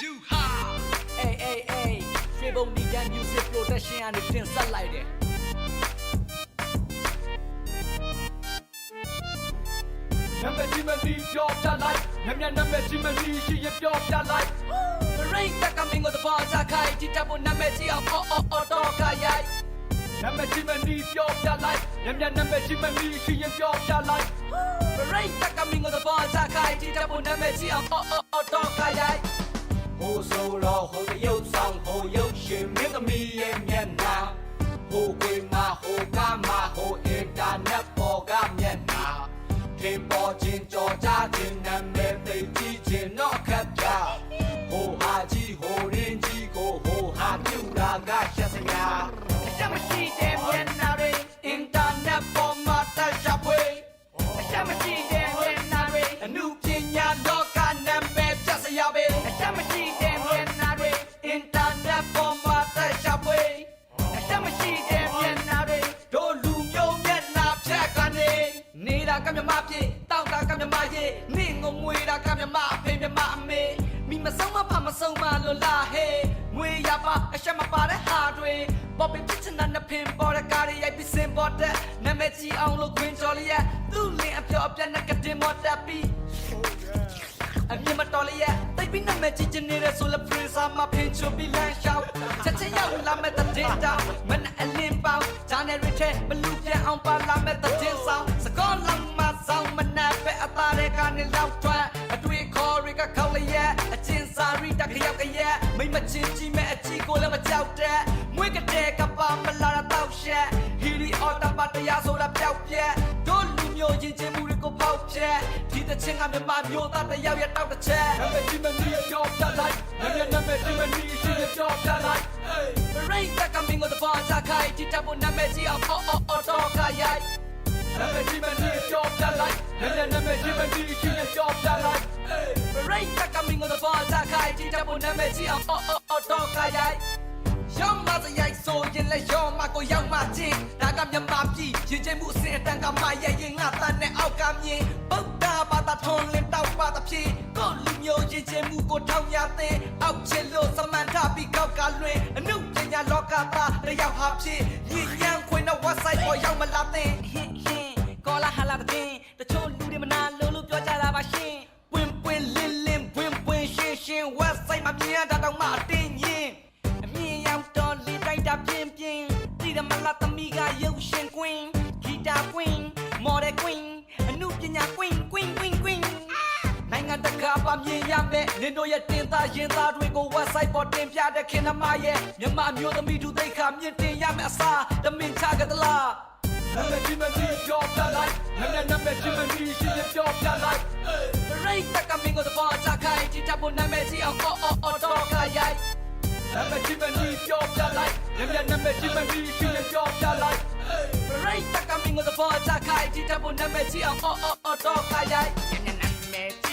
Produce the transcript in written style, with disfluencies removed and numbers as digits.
You ha Hey Triple Nigga Music Production ကနေတင်ဆက်လိုက်တယ်နံပါတ်ကြီးမနီပြောပြလိုက်ညညနံပါတ်ကြီးမနီရှိရပြောပြလိုက်ရိတ်တကမင်းကိုတပေါ်ချခိုင်းတိတပ်ဖို့နံပါတ်ကြီးအောင်အော်တော့ခရိုက်နံပါတ်ကြီးမနီပြောပြလိုက်ညညနံပါတ်ကြီးမနီရှိရပြောပြလိုက်ရိတ်တကမင်းကိုတပေါ်ချခိုင်းတိတပ်ဖို့နံပါတ်ကြီးအောင်အော်တော့ခရိုက်ဟိုဆိုတော့ဟိုတရုပ်ဆောင်ဟိုရုပ်ရှင်မင်းသမီးရဲ့မျက်နှာဟိုကွေမှာဟိုကမှာဟိုအင်တာနက်ပေါ်ကမျက်နှာထင်ပေါ်ခြင်းကြော်ကြခြင်းနာမည်သိကြီးခြင်းတော့ခက်ပြဟိုဟာကြီးဟိုရင်းကြီးကိုဟိုဟာပြူတာကရှက်စရာအချက်မရှိတဲ့မျက်နှာတွေအင်တာနက်ပေါ်မှာတက်ချပွေအချက်မရှိတဲ့မျက်နှာတွေအမှုပညာလောကနာမည်ပြစရာပဲအချက်မရှိတဲ့မျက်နှာတွေအင်တာနက်ပေါ်မှာတက်ချပွေအချက်မရှိတဲ့မျက်နှာတွေတို့လူမျိုးမျက်နှာဖြတ်ကနေနေတာကမြမဖြစ်တောက်တာကမြမရဲ့နင့်ကိုငွေတာကမြမအဖေမြမအမေမိမဆုံးမဖမဆုံးမလို့လာဟဲငွေရပါအချက်မပါတဲ့ဟာတွေပေါ်ပင်ချင်တဲ့နဖင်ပေါ်တဲ့ကားရိုက်ပြီးစင်ပေါ်တဲ့နာမည်ကြီးအောင်လို့ခွင်ကျော်လေးရသူ့လင်းအပြောအပြတ်နဲ့ကတင်မော်တက်ပြီးအမြင်မတော်လေးရတိတ်ပြီးနာမည်ကြီးချင်နေတဲ့ဆိုလပရင်စာမဖင်ချိုပြီးလမ်းလျှောက်ချက်ချင်းရောက်လာမဲ့တဲ့တင်တာမနဲ့အလင်းပေါင်းဂျာနယ်ရီထဲဘလူးပြန်အောင်ပါလာမဲ့တဲ့တင်ဆောင်စကောလမ်းမဆောင်မနာပဲအသားတွေကနေလောက်ထွက်အတွေ့ခေါ်တွေကခေါက်လျက်အချင်းစာရီတခရောက်ကြရဲ့မိမချင်းကြီးမဲ့အချီကိုလည်းမကြောက်တဲ့မွေးကတဲ့ကပါမလာတော့ရှက်ဟီလီအော်တပတ်တရားဆိုတာပျောက်ပြက်တို့လူမျိုးချင်းချင်းမှုတွေကိုပေါက်ပြက်ဒီတဲ့ချင်းကမြမမျိုးသားတယောက်ရဲ့တောက်တစ်ချက်နံပါတ်ကြီးမနီပြောပြလိုက်နံပါတ်ကြီးမနီရှိရပြောပြလိုက်ရိတ်တကမင်းကိုတပေါ်ချခိုင်းတိတပ်ဖို့နံပါတ်ကြီးအောင်အော်တော့ခရိုက်နံပါတ်ကြီးမနီပြောပြလိုက်နံပါတ်ကြီးမနီရှိရပြောပြလိုက်ရိတ်တကမင်းကိုတပေါ်ချခိုင်းတိတပ်ဖို့နံပါတ်ကြီးအောင်အော်တော့ခရိုက်ရောက်မစရိုက်ဆိုရင်လည်းရောက်မကိုရောက်မချင်းဒါကမြမပြည်ရင်ချင်းမှုအစင်အတန်ကမရဲ့ရင်ငါတန်းနဲ့အောက်ကမြင်ပုတ်တာဘာသာထွန်လင်းတောက်ပါသဖြင့်ကိုလူမျိုးရင်ချင်းမှုကိုထောက်ရတဲ့အောက်ချစ်လို့စမန်ထပြီးကောက်ကလွင်အနုပညာလောကသားတယောက်ဟာဖြစ်ညီညံခွင်တော့ website ပေါ်ရောက်မလာတဲ့ကောလာဟာလာတဲ့တချို့လူတွေမနာလို့ပြောကြတာပါရှင်ပွင့်ပွင့်လင်းလင်းပွင့်ပွင့်ရှင်းရှင်း website မှာမြင်ရတာတော့မှအတင်းရင်အမြင်ရောက်တော့လေတိုက်တာပြင်းပြင်းဒီရမလာသမီးကရုပ်ရှင်ကွင်းဂီတာကွင်းမော်ဒယ်ကွင်းအမှုပညာကွင်းနိုင်ငံတကာပါမြင်ရမယ်နင်တို့ရဲ့တင်သားရင်သားတွေကို website ပေါ်တင်ပြတဲ့ခင်သမားရဲ့မြန်မာမျိုးသမီးတို့သိခါမြင့်တင်ရမယ်အစားတမင်ချကြသလားနံပါတ်ကြီးမနီပြောပြလိုက်နံပါတ်ကြီးမနီရှိရပြောပြလိုက်ရိတ်တကမင်းကိုတပေါ်ချခိုင်းတိတပ်ဖို့နာမည်ကြီးအောင်အော်တော့ခရိုက်နံပါတ်ကြီးမနီပြောပြလိုက်နံပါတ်ကြီးမနီရှိရပြောပြလိုက်ရိတ်တကမင်းကိုတပေါ်ချခိုင်းတိတပ်ဖို့နာမည်ကြီးအောင်အော်တော့ခရိုက်နံပါတ်